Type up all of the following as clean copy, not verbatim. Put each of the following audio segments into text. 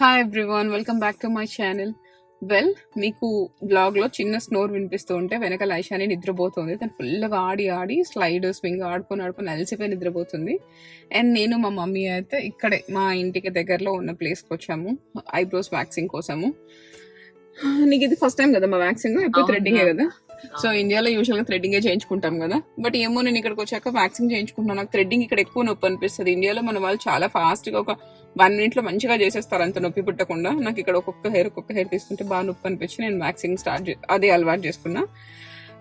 Hi everyone, welcome back to my channel. Well, మీకు బ్లాగ్లో చిన్న స్నోర్ వినిపిస్తూ ఉంటే వెనకాల ఐషాని నిద్రపోతుంది. తను ఫుల్గా ఆడి ఆడి స్లైడ్ స్వింగ్ ఆడుకొని అలసిపోయి నిద్రపోతుంది. అండ్ నేను మా మమ్మీ అయితే ఇక్కడే మా ఇంటికి దగ్గరలో ఉన్న ప్లేస్కి వచ్చాము ఐబ్రోస్ వ్యాక్సింగ్ కోసము. నీకు ఇది ఫస్ట్ టైం కదా మా వ్యాక్సింగ్? ఎప్పుడు థ్రెడ్డింగే కదా. సో ఇండియాలో యూజువల్గా థ్రెడ్డింగే చేయించుకుంటాం కదా. బట్ ఏమో నేను ఇక్కడికి వచ్చాక వ్యాక్సింగ్ చేయించుకుంటున్నాను. నాకు థ్రెడ్డింగ్ ఇక్కడ ఎక్కువ నొప్పి అనిపిస్తుంది. ఇండియాలో మన వాళ్ళు చాలా ఫాస్ట్గా ఒక 1 minute మంచిగా చేసేస్తారు, అంత నొప్పి పుట్టకుండా. నాకు ఇక్కడ ఒక్కొక్క హెయిర్ తీసుకుంటే బాగా నొప్పి అనిపించి నేను వ్యాక్సింగ్ అదే అలవాటు చేసుకున్నా.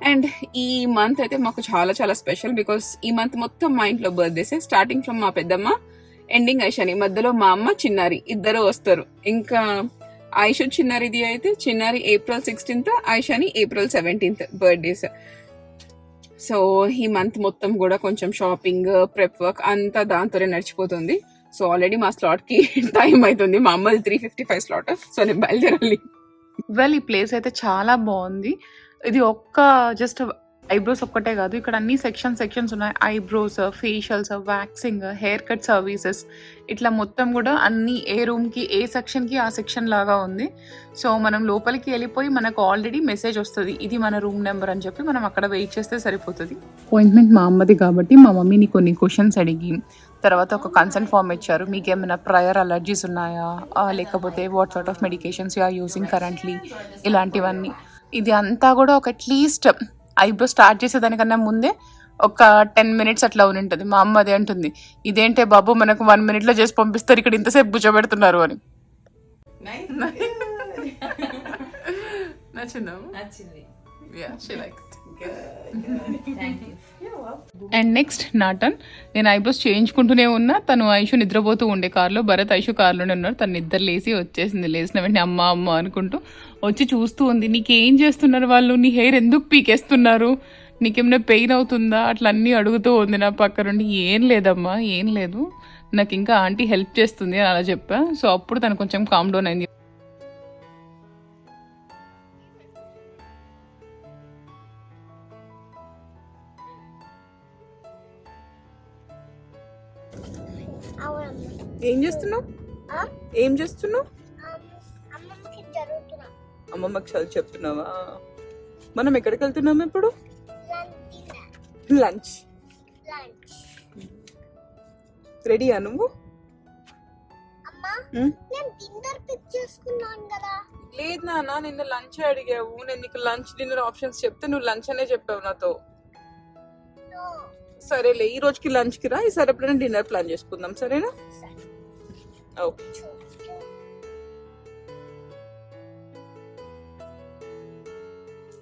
అండ్ ఈ మంత్ అయితే మాకు చాలా చాలా స్పెషల్, బికాస్ ఈ మంత్ మొత్తం మా ఇంట్లో బర్త్డేసే. స్టార్టింగ్ ఫ్రమ్ మా పెద్దమ్మ, ఎండింగ్ ఐషాని, మధ్యలో మా అమ్మ చిన్నారి ఇద్దరు వస్తారు. ఇంకా ఐషు చిన్నారిది అయితే చిన్నారి April 16th, Aishani April 17th birthdays. So ఈ మంత్ మొత్తం కూడా కొంచెం షాపింగ్, ప్రెప్ వర్క్ అంతా దాంతోనే నడిచిపోతుంది. సో ఆల్రెడీ మా స్లాట్ కి టైం అవుతుంది. మా అమ్మది 3:55 స్లాట్. సో నేను బయలుదేరాలి. వెల్, ఈ ప్లేస్ అయితే చాలా బాగుంది. ఇది జస్ట్ ఐబ్రోస్ ఒక్కటే కాదు, ఇక్కడ అన్ని సెక్షన్స్ ఉన్నాయి. Eyebrows, facials, waxing, hair cut services, ఇట్లా మొత్తం కూడా అన్ని ఏ రూమ్ కి ఏ సెక్షన్ కి ఆ సెక్షన్ లాగా ఉంది. సో మనం లోపలికి వెళ్ళిపోయి మనకు ఆల్రెడీ మెసేజ్ వస్తుంది, ఇది మన రూమ్ నెంబర్ అని చెప్పి మనం అక్కడ వెయిట్ చేస్తే సరిపోతుంది. అపాయింట్మెంట్ మా అమ్మది కాబట్టి మా మమ్మీని కొన్ని క్వశ్చన్స్ అడిగి తర్వాత ఒక కన్సెంట్ ఫామ్ ఇచ్చారు. మీకు ఏమైనా ప్రయర్ అలర్జీస్ ఉన్నాయా, లేకపోతే what sort of medications you are using currently, ఇలాంటివన్నీ. ఇది అంతా కూడా ఒక అట్లీస్ట్ ఐబ్రో స్టార్ట్ చేసేదానికన్నా ముందే ఒక 10 minutes అట్లా ఉంటుంది. మా అమ్మ అదే అంటుంది, ఇదేంటే బాబు మనకు 1 minute లో చేసి పంపిస్తారు, ఇక్కడ ఇంతసేపు కూర్చోబెడుతున్నారు అని. అండ్ నెక్స్ట్ నా టర్న్. నేను ఐబ్రోస్ చేయించుకుంటూనే ఉన్నా, తను ఐషు నిద్రపోతూ ఉండే కార్లో. భరత్ ఐషు కార్లోనే ఉన్నారు. తను నిద్ర లేచి వచ్చేసింది. లేచిన వెంటనే అమ్మ అమ్మ అనుకుంటూ వచ్చి చూస్తూ ఉంది. నీకేం చేస్తున్నారు వాళ్ళు, నీ హెయిర్ ఎందుకు పీకేస్తున్నారు, నీకేమైనా పెయిన్ అవుతుందా, అట్లా అన్నీ అడుగుతూ ఉంది నా పక్క నుండి. ఏం లేదమ్మా, ఏం లేదు, నాకు ఇంకా ఆంటీ హెల్ప్ చేస్తుంది అని అలా చెప్పా. సో అప్పుడు తను కొంచెం కామ్ డౌన్ అయింది. ఏం చేస్తున్నావు? అమ్మమ్మకి చదువు చెప్తున్నావా? మనం ఎక్కడికి వెళ్తున్నాం ఇప్పుడు? లంచ్. రెడీయా నువ్వు? లేదు నాన్న, నిన్న లంచ్ అడిగావు. నేను నీకు లంచ్ డిన్నర్ ఆప్షన్స్ చెప్తే నువ్వు లంచ్ అనే చెప్పావు నాతో. సరేలే, ఈ రోజుకి లంచ్ కి రా, ఈసారి ఎప్పుడైనా డిన్నర్ ప్లాన్ చేసుకుందాం, సరేనా? ఓకే.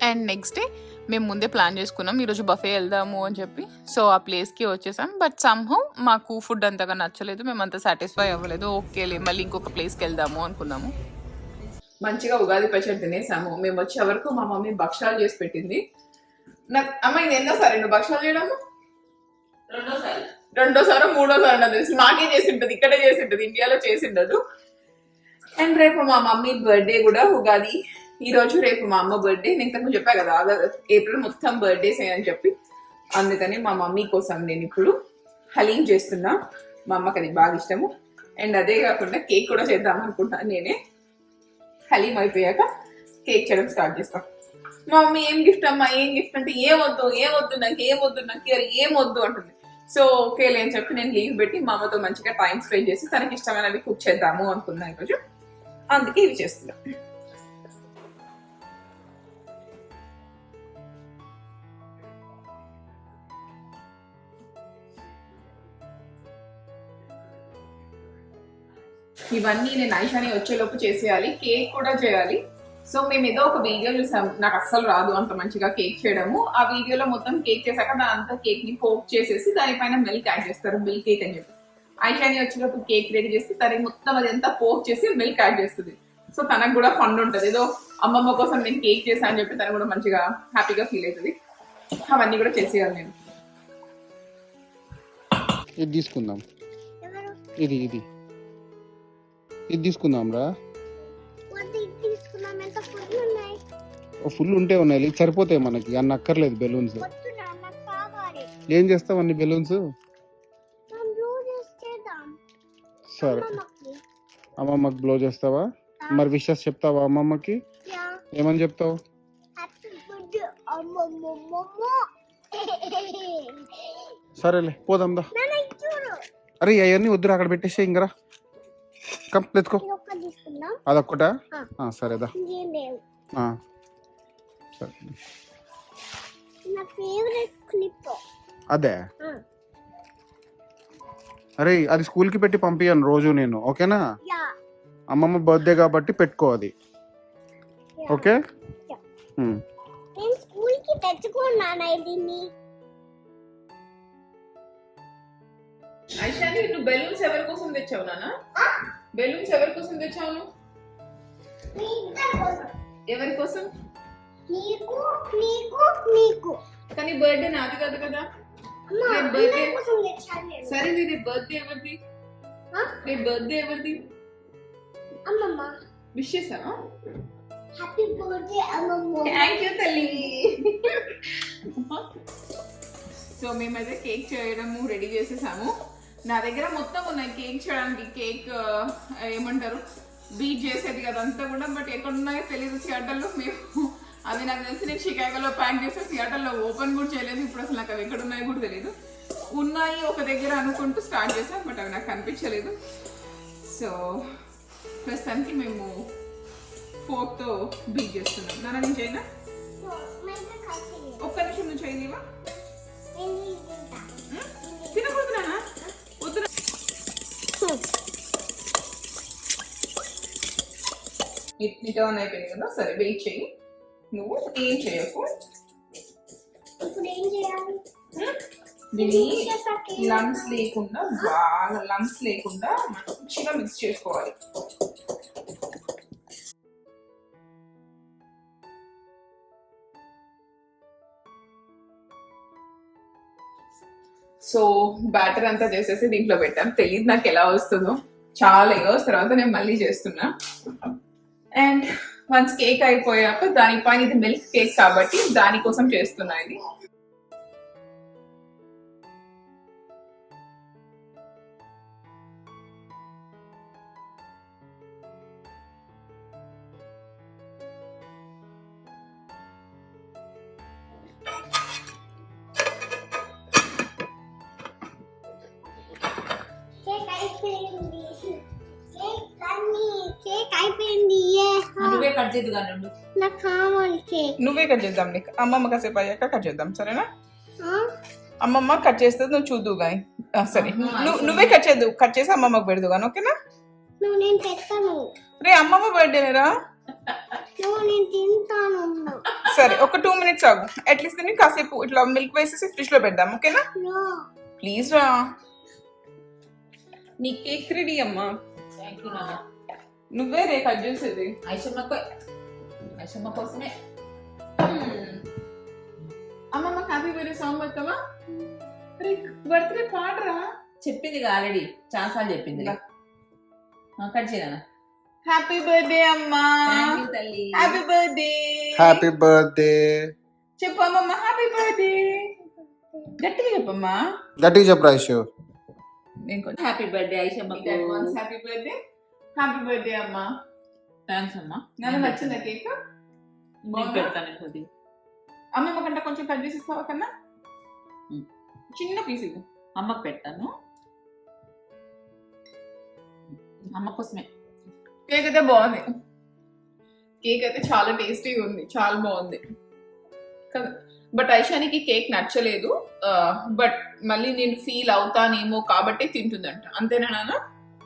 అండ్ నెక్స్ట్ డే మేము ముందే ప్లాన్ చేసుకున్నాం, ఈరోజు బఫే వెళ్దాము అని చెప్పి. సో ఆ ప్లేస్కి వచ్చేసాం. బట్ సమ్హౌ మాకు ఫుడ్ అంతగా నచ్చలేదు, మేము అంత సాటిస్ఫై అవ్వలేదు. ఓకేలే, మళ్ళీ ఇంకొక ప్లేస్కి వెళ్దాము అనుకున్నాము. మంచిగా ఉగాది పచ్చడి తినేసాము. మేము వచ్చే వరకు మా మమ్మీ భక్షాలు చేసి పెట్టింది. నాకు అమ్మ ఇది ఎన్నోసారి నువ్వు భక్షాలు చేయడము? రెండోసారి మూడోసారి నాకు తెలిసి. మాకే చేసి ఉంటుంది, ఇక్కడే చేసి ఉంటుంది, ఇండియాలో చేసి ఉండదు. అండ్ రేపు మా మమ్మీ బర్త్డే కూడా, ఉగాది ఈ రోజు, రేపు మా అమ్మ బర్త్డే. నేను ఇంతకు చెప్పా కదా ఏప్రిల్ మొత్తం బర్త్డేస్ అని చెప్పి. అందుకని మా మమ్మీ కోసం నేను ఇప్పుడు హలీం చేస్తున్నా. మా అమ్మకి అది బాగా ఇష్టము. అండ్ అదే కాకుండా కేక్ కూడా చేద్దాం అనుకుంటున్నాను నేనే. హలీం అయిపోయాక కేక్ చేయడం స్టార్ట్ చేస్తాం. మా మమ్మీ ఏం గిఫ్ట్ అమ్మా, ఏం గిఫ్ట్ అంటే ఏమొద్దు నాకు ఏమొద్దు అంటుంది. సో ఓకేలే అని చెప్పి నేను లీవ్ పెట్టి మా అమ్మతో మంచిగా టైం స్పెండ్ చేసి తనకి ఇష్టమైనవి కుక్ చేద్దాము అనుకున్నా ఈరోజు. అందుకే ఇవి చేస్తున్నా. ఇవన్నీ నేను ఐషాని వచ్చేలోపు చేసేయాలి. కేక్ కూడా చేయాలి. సో మేము ఏదో ఒక వీడియో చూసాము, నాకు అస్సలు రాదు అంత మంచిగా కేక్ చేయడము. ఆ వీడియోలో మొత్తం కేక్ చేశాక దాంతో కేక్ ని పోక్ చేసేసి దానిపైన మిల్క్ యాడ్ చేస్తారు, మిల్క్ కేక్ అని చెప్పి. ఐషాని వచ్చేలోపు కేక్ రెడీ చేసి తనకి మొత్తం అది అంతా పోక్ చేసి మిల్క్ యాడ్ చేస్తుంది. సో తనకు కూడా ఫన్ ఉంటుంది, ఏదో అమ్మమ్మ కోసం నేను కేక్ చేశాను అని చెప్పి తను కూడా మంచిగా హ్యాపీగా ఫీల్ అవుతుంది. అవన్నీ కూడా చేసేయాలి నేను. ఇది తీసుకుందాం, ఇది తీసుకుందాం రా. ఫుల్ ఉంటే ఉన్నాయి, సరిపోతాయి మనకి, అన్న అక్కర్లేదు బెలూన్స్. ఏం చేస్తావు అన్ని బెలూన్స్? సరే అమ్మమ్మకి బ్లో చేస్తావా? మరి విషెస్ చెప్తావా అమ్మమ్మకి? ఏమని చెప్తావు? సరేలే పోదాందా. అరే అవన్నీ వద్దురా, అక్కడ పెట్టేసే ఇంకరా. కమ్ తెచ్చుకో. అదొక్కటా? సరేదా. సరే అదే. అరే అది స్కూల్కి పెట్టి పంపించాను రోజు నేను, ఓకేనా? అమ్మమ్మ బర్త్డే కాబట్టి పెట్టుకో అది, ఓకే? ఐషాని నువ్వు బెలూన్స్ ఎవరి కోసం తెచ్చావు నాన్న? బెలూన్స్ ఎవరి కోసం తెచ్చావు నువ్వు? ఎవరి కోసం? కానీ బర్త్డే నాది కాదు కదా. సరే రేపు బర్త్డే ఎవరిది? రేపు బర్త్డే ఎవరిది? విష్ చేసావా? థ్యాంక్ యూ తల్లి. సో మేమైతే కేక్ చేయడము రెడీ చేసేసాము. నా దగ్గర మొత్తం ఉన్నాయి కేక్ చేయడానికి. కేక్ ఏమంటారు, బీట్ చేసేది కదంతా కూడా, బట్ ఎక్కడ ఉన్నాయో తెలియదు సియాటల్లో. మేము అవి నాకు తెలిసి నేను షికాగోలో ప్యాక్ చేస్తే సియాటల్లో ఓపెన్ కూడా చేయలేదు. ఇప్పుడు అసలు నాకు అవి ఎక్కడ ఉన్నాయో కూడా తెలియదు. ఉన్నాయి ఒక దగ్గర అనుకుంటూ స్టార్ట్ చేసాం, బట్ అవి నాకు కనిపించలేదు. సో ప్రస్తుతానికి మేము ఫోర్క్తో బీట్ చేస్తున్నాం. నాన్న నేను చేయనా? ఒక్క నిమిషం నువ్వు చేయలేవా? తినకూడదు నాన్న, వద్దు. ఇది టర్న్ అయిపోయింది కదా. సరే వెయిట్ చెయ్యి, నువ్వు ఏం చేయకు. దీన్ని లంప్స్ లేకుండా, బాగా లంప్స్ లేకుండా మంచిగా మిక్స్ చేసుకోవాలి. సో బ్యాటర్ అంతా చేసేసి దీంట్లో పెట్టాం. తెలియదు నాకు ఎలా వస్తుందో, చాలా ఎగోస్ తర్వాత నేను మళ్ళీ చేస్తున్నా. అండ్ వన్స్ కేక్ అయిపోయాక దానిపైన, ఇది మిల్క్ కేక్ కాబట్టి దానికోసం చేస్తున్నా ఇది. నువ్వే కట్ చేద్దు కానీ నాకు కావాలి కేక్. నువ్వే కట్ చేద్దాం నీకు. అమ్మమ్మ కాసేపు అయ్యాక కట్ చేద్దాం, సరేనా? అమ్మమ్మ కట్ చేస్తుంది, నువ్వు చూద్దు గాని. సరే నువ్వే కట్ చేద్దు, కట్ చేసి అమ్మమ్మకు పెడదు కానీ, ఓకేనా? నువ్వు నేను పెట్టాను. రే అమ్మమ్మ బర్త్డేనేరా. నువ్వు నేను తింటాను. సరే ఒక 2 minutes ఆగు. అట్లీస్ట్ దీన్ని కాసేపు ఇట్లా మిల్క్ వేసేసి ఫ్రిడ్జ్ లో పెడదాం, ఓకేనా? ప్లీజ్ రా. నీ కేక్ రెడీ అమ్మా. థ్యాంక్ యూ నాన్న. నువ్వే రే కట్ చేసేది. ఐషమ్మ కోసమే. అమ్మమ్మ హ్యాపీ బర్త్డే సాంగ్ పెడతావా? రే బర్త్డే పాడరా. చెప్పింది ఆల్రెడీ, చాలాసార్లు చెప్పింది. కట్ చేయనా? హ్యాపీ బర్త్డే అమ్మా. థ్యాంక్ యూ తల్లి. Happy birthday. హ్యాపీ బర్త్డే చెప్పు అమ్మమ్మ. హ్యాపీ బర్త్డే గట్టిగా చెప్పమ్మా. గట్టిగా చెప్పు రాయిషు. హ్యాపీ బర్త్డే ఐషమ్మకు. Happy birthday. హ్యాపీ బర్త్డే అమ్మా. థ్యాంక్స్ అమ్మా. నాకు నచ్చిందా కేక్? పెడతాను కొద్దిగా. అమ్మమ్మ కంటే కొంచెం కట్ చేసి ఇస్తావా కన్నా? చిన్న పీస్ ఇది. అమ్మకు పెడతాను, అమ్మ కోసమే. కేక్ అయితే బాగుంది. కేక్ అయితే చాలా టేస్టీగా ఉంది, చాలా బాగుంది కదా. బట్ ఐషానికి కేక్ నచ్చలేదు. బట్ మళ్ళీ నేను ఫీల్ అవుతానేమో కాబట్టి తింటుందంట, అంతేనా నాన్న?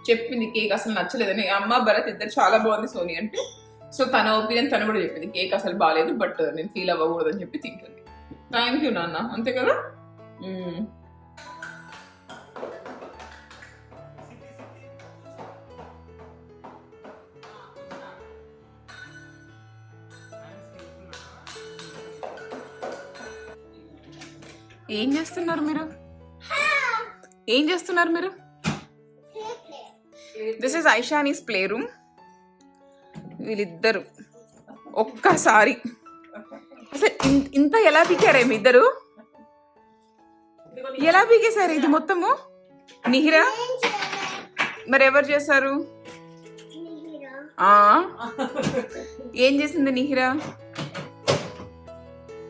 చెప్పింది కేక్ అసలు నచ్చలేదని. అమ్మ భరత్ ఇద్దరు చాలా బాగుంది సోని అంటే. సో తన ఒపీనియన్ తను కూడా చెప్పింది, కేక్ అసలు బాగాలేదు, బట్ నేను ఫీల్ అవ్వకూడదు అని చెప్పి తింటుంది. థ్యాంక్ యూ నాన్న, అంతే కదా. ఏం చేస్తున్నారు మీరు? ఏం చేస్తున్నారు మీరు? This is Aishani's play room. వీళ్ళిద్దరు ఒక్కసారి అసలు ఇంత ఎలా పీకారే మీ ఇద్దరు? ఎలా పీకేశారు ఇది మొత్తము? నిహిరా మరి ఎవరు చేశారు? ఆ ఏం చేసింది నిహిరా?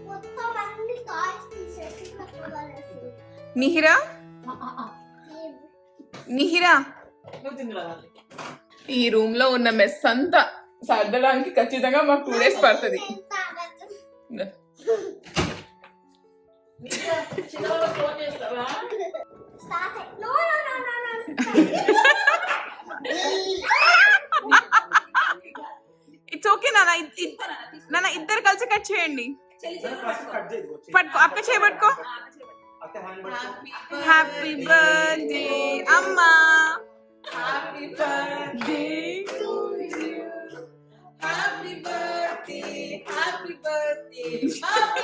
మొత్తం అన్ని టాయ్స్ తీసేసి పట్టుకోవాల్సింది. నిహిరా నిహిరా నువ్వు తిందురా వాళ్ళు. ఈ రూమ్ లో ఉన్న మెస్ అంతా సర్దడానికి ఖచ్చితంగా మాకు 2 days పడుతుంది. చిన్నవాళ్ళకి ఫోన్ చేస్తావా? Start it. No. It's okay నాన్న. నాన్న ఇద్దరు కలిసి కట్ చేయండి. పట్టుకో, అక్క చేయి పట్టుకో. హ్యాపీ బర్త్డే అమ్మా. Happy birthday to you. Happy birthday. Happy birthday mummy.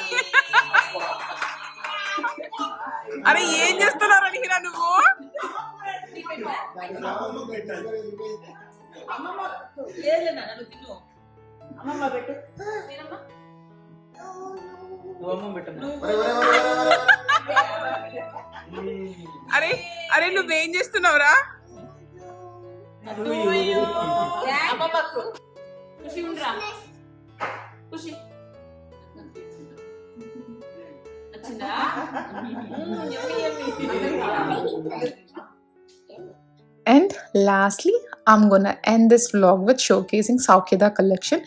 అరే ఏం చేస్తున్నారా నిహిరా నువ్వు? అమ్మమ్మ లేదులే నాన్న, నువ్వు తిను. అమ్మమ్మ పెట్టు. తినమ్మా. నువ్వు అమ్మమ్మ పెట్టమ్మా. అరే అరే నువ్వేం చేస్తున్నావురా? అమ్మమ్మకు ఖుషి ఉండరా? ఖుషి వచ్చిందా? And lastly, I'm gonna end this vlog with showcasing Saukhyada collection.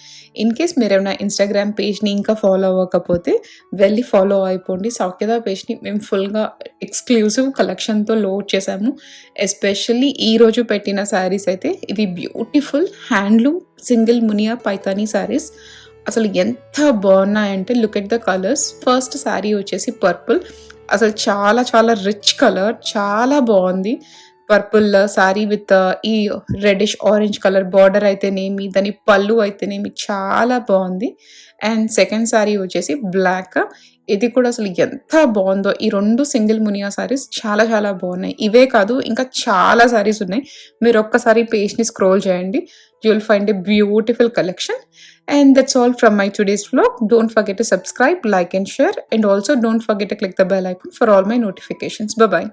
In case మీరు నా ఇన్స్టాగ్రామ్ పేజ్ని ఇంకా ఫాలో అవ్వకపోతే వెళ్ళి ఫాలో అయిపోండి. Saukhyada పేజ్ని మేము ఫుల్గా ఎక్స్క్లూజివ్ కలెక్షన్తో లోడ్ చేసాము. ఎస్పెషల్లీ ఈరోజు పెట్టిన శారీస్ అయితే ఇవి beautiful handloom single Muniya Paithani saris. అసలు ఎంత బాగున్నాయంటే look at the colours. First sari వచ్చేసి పర్పుల్. అసలు చాలా చాలా రిచ్ కలర్, చాలా బాగుంది. పర్పుల్ శారీ విత్ ఈ రెడిష్ ఆరెంజ్ కలర్ బార్డర్ అయితేనేమి, దాని పళ్ళు అయితేనేమి చాలా బాగుంది. అండ్ సెకండ్ శారీ వచ్చేసి బ్లాక్. ఇది కూడా అసలు ఎంత బాగుందో. ఈ 2 సింగిల్ మునియా శారీస్ చాలా చాలా బాగున్నాయి. ఇవే కాదు ఇంకా చాలా శారీస్ ఉన్నాయి. మీరు ఒక్కసారి పేజ్ని స్క్రోల్ చేయండి. You will find a beautiful collection. And that's all from my today's vlog. Don't forget to subscribe, like and share, and also don't forget to click the bell icon for all my notifications. Bye bye.